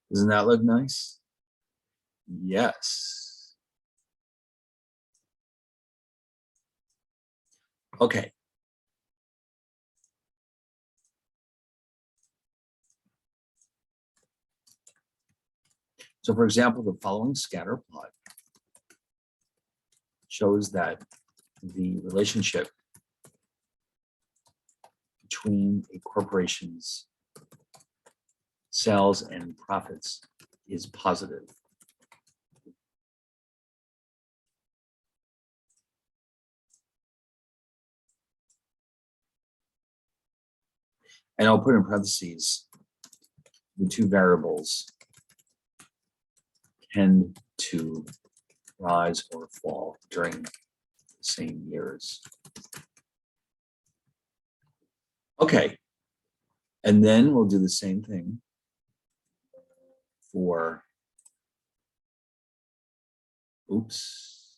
Doesn't that look nice? Yes. Okay. So for example, the following scatter plot shows that the relationship between a corporation's sales and profits is positive. And I'll put in parentheses the two variables tend to rise or fall during the same years. Okay, and then we'll do the same thing for, oops.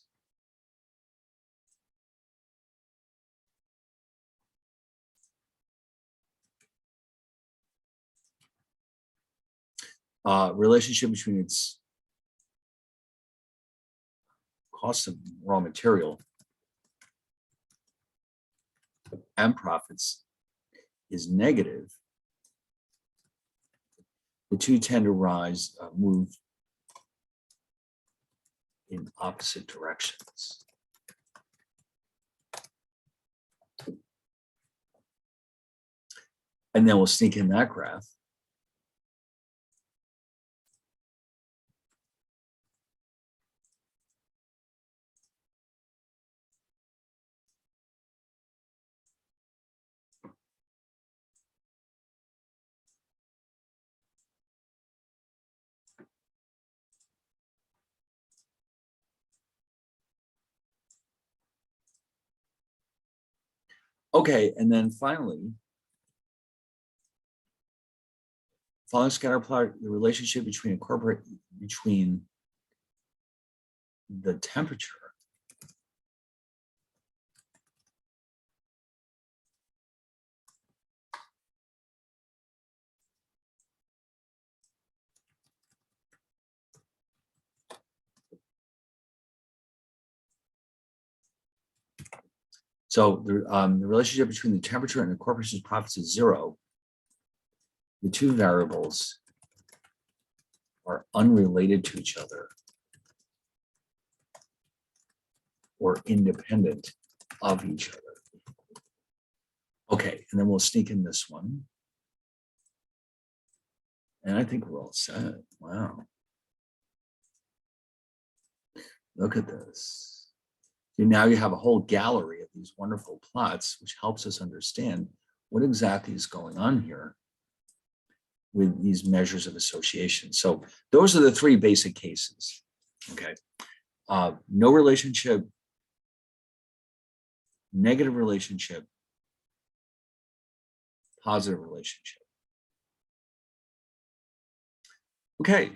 Relationship between its cost of raw material and profits is negative. The two tend to rise, move in opposite directions. And then we'll sneak in that graph. Okay, and then finally, following scatter plot, the relationship between the temperature So the relationship between the temperature and the corporation's profits is zero. The two variables are unrelated to each other or independent of each other. Okay, and then we'll sneak in this one. And I think we're all set. Wow. Look at this. Now you have a whole gallery of these wonderful plots, which helps us understand what exactly is going on here with these measures of association. So those are the three basic cases, okay? No relationship, negative relationship, positive relationship. Okay,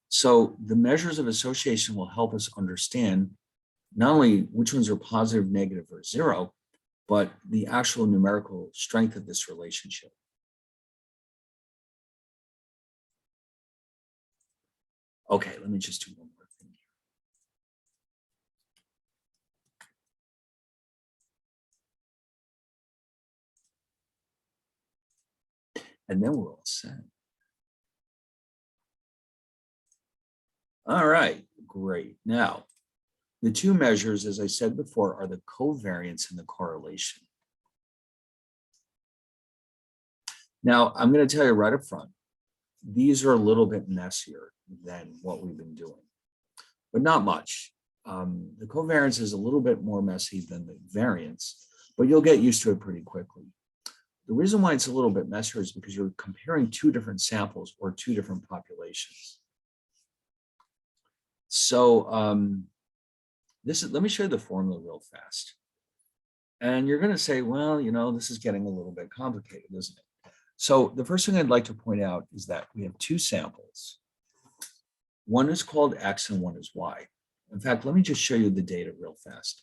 so the measures of association will help us understand not only which ones are positive, negative, or zero, but the actual numerical strength of this relationship. Okay, let me just do one more thing here. And then we're all set. All right, great. Now, the two measures, as I said before, are the covariance and the correlation. Now, I'm going to tell you right up front, these are a little bit messier than what we've been doing, but not much. The covariance is a little bit more messy than the variance, but you'll get used to it pretty quickly. The reason why it's a little bit messier is because you're comparing two different samples or two different populations. So let me show you the formula real fast. And you're going to say, well, you know, this is getting a little bit complicated, isn't it? So the first thing I'd like to point out is that we have two samples. One is called X and one is Y. In fact, let me just show you the data real fast.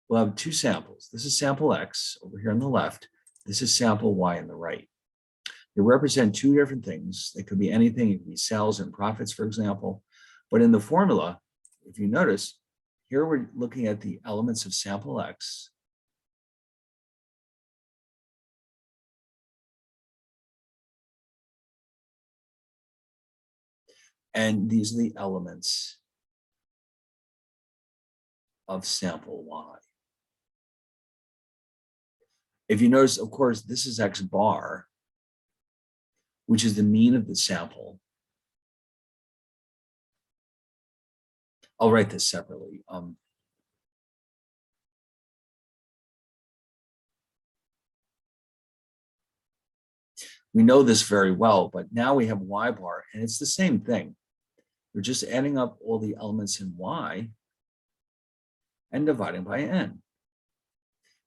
We'll have two samples. This is sample X over here on the left. This is sample Y on the right. They represent two different things. It could be anything. It could be sales and profits, for example. But in the formula, if you notice, here we're looking at the elements of sample X. And these are the elements of sample Y. If you notice, of course, this is X bar, which is the mean of the sample. I'll write this separately. We know this very well, but now we have Y bar, and it's the same thing. We're just adding up all the elements in Y and dividing by N.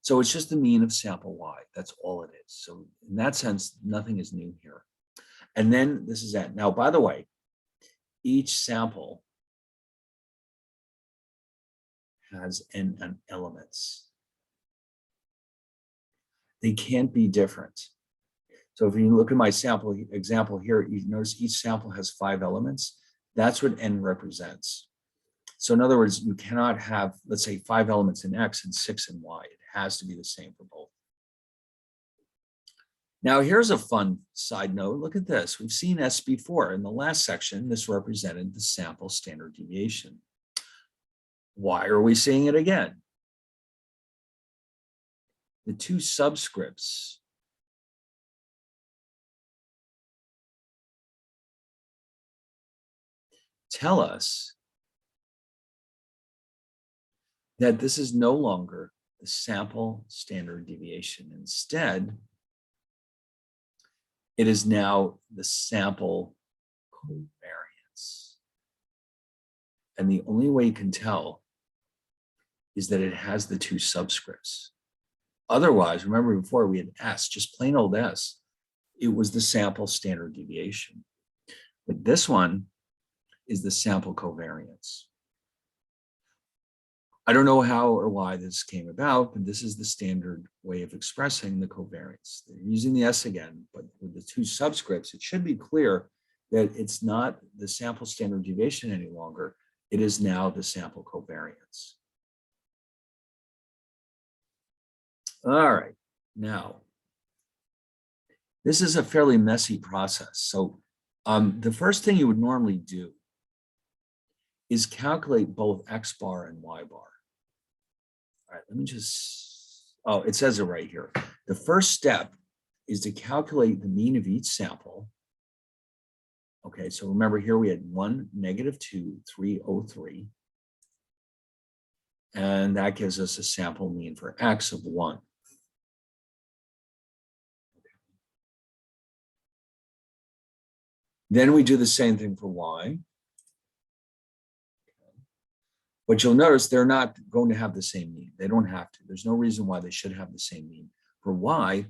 So it's just the mean of sample Y. That's all it is. So in that sense, nothing is new here. And then this is N. Now, by the way, each sample has N elements. They can't be different. So if you look at my sample example here, you notice each sample has 5 elements. That's what N represents. So in other words, you cannot have, let's say, 5 elements in X and 6 in Y. It has to be the same for both. Now, here's a fun side note. Look at this. We've seen S before. In the last section, this represented the sample standard deviation. Why are we seeing it again? The two subscripts tell us that this is no longer the sample standard deviation. Instead, it is now the sample covariance. And the only way you can tell is that it has the two subscripts. Otherwise, remember before we had S, just plain old S, it was the sample standard deviation. But this one is the sample covariance. I don't know how or why this came about, but this is the standard way of expressing the covariance. They're using the S again, but with the two subscripts, it should be clear that it's not the sample standard deviation any longer. It is now the sample covariance. All right, now, this is a fairly messy process. So the first thing you would normally do is calculate both X bar and Y bar. All right, let me just, oh, it says it right here. The first step is to calculate the mean of each sample. Okay, so remember here we had 1, -2, 3, 0, 3. And that gives us a sample mean for X of 1. Then we do the same thing for Y. But you'll notice they're not going to have the same mean. They don't have to. There's no reason why they should have the same mean. For Y,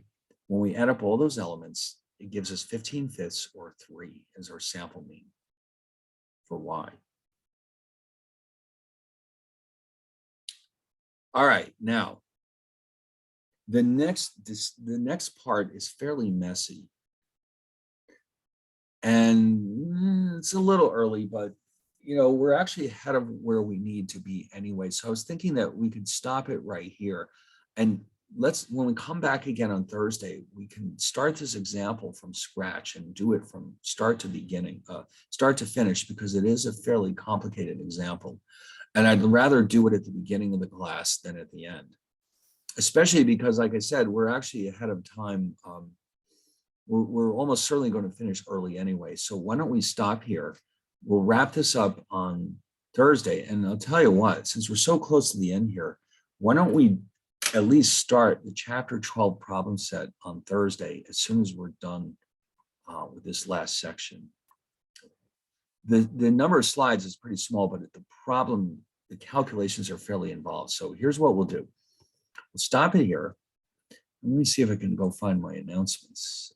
when we add up all those elements, it gives us 15/5 or 3 as our sample mean for Y. All right, now, the next part is fairly messy. And it's a little early, but we're actually ahead of where we need to be anyway. So I was thinking that we could stop it right here. And when we come back again on Thursday, we can start this example from scratch and do it from start to finish, because it is a fairly complicated example. And I'd rather do it at the beginning of the class than at the end, especially because, like I said, we're actually ahead of time. We're almost certainly going to finish early anyway. So why don't we stop here? We'll wrap this up on Thursday. And I'll tell you what, since we're so close to the end here, why don't we at least start the chapter 12 problem set on Thursday as soon as we're done with this last section. The number of slides is pretty small, but the calculations are fairly involved. So here's what we'll do. We'll stop it here. Let me see if I can go find my announcements.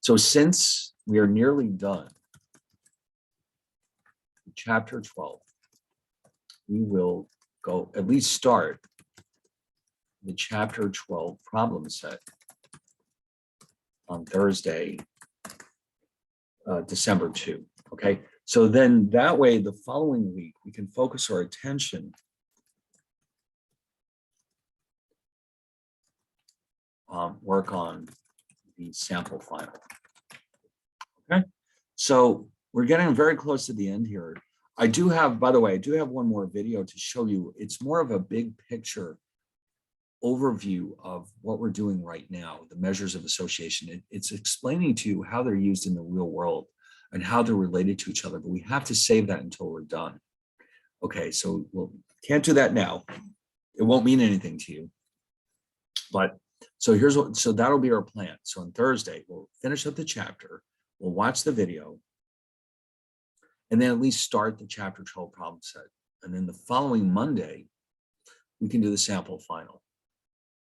So since we are nearly done with chapter 12, we will go at least start the chapter 12 problem set on Thursday, December 2. Okay, so then that way the following week we can focus our attention work on the sample final. Okay, so we're getting very close to the end here. I do have, by the way, I do have one more video to show you. It's more of a big picture overview of what we're doing right now, the measures of association. It's explaining to you how they're used in the real world and how they're related to each other, but we have to save that until we're done. Okay, so we'll can't do that now. It won't mean anything to you. But so that'll be our plan. So on Thursday, we'll finish up the chapter, we'll watch the video, and then at least start the chapter 12 problem set. And then the following Monday, we can do the sample final.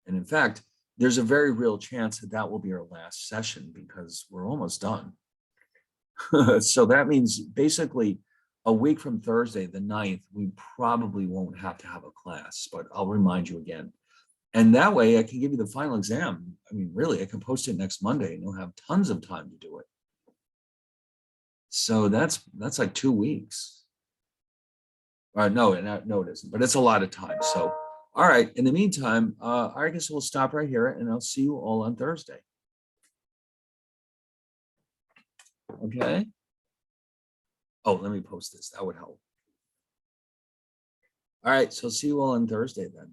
And in fact, there's a very real chance that that will be our last session because we're almost done. So that means basically a week from Thursday, the 9th, we probably won't have to have a class, but I'll remind you again. And that way I can give you the final exam. I mean, really, I can post it next Monday and you'll have tons of time to do it. So that's like 2 weeks. No, it isn't, but it's a lot of time. So, all right. In the meantime, I guess we'll stop right here and I'll see you all on Thursday. Okay. Oh, let me post this. That would help. All right. So see you all on Thursday then.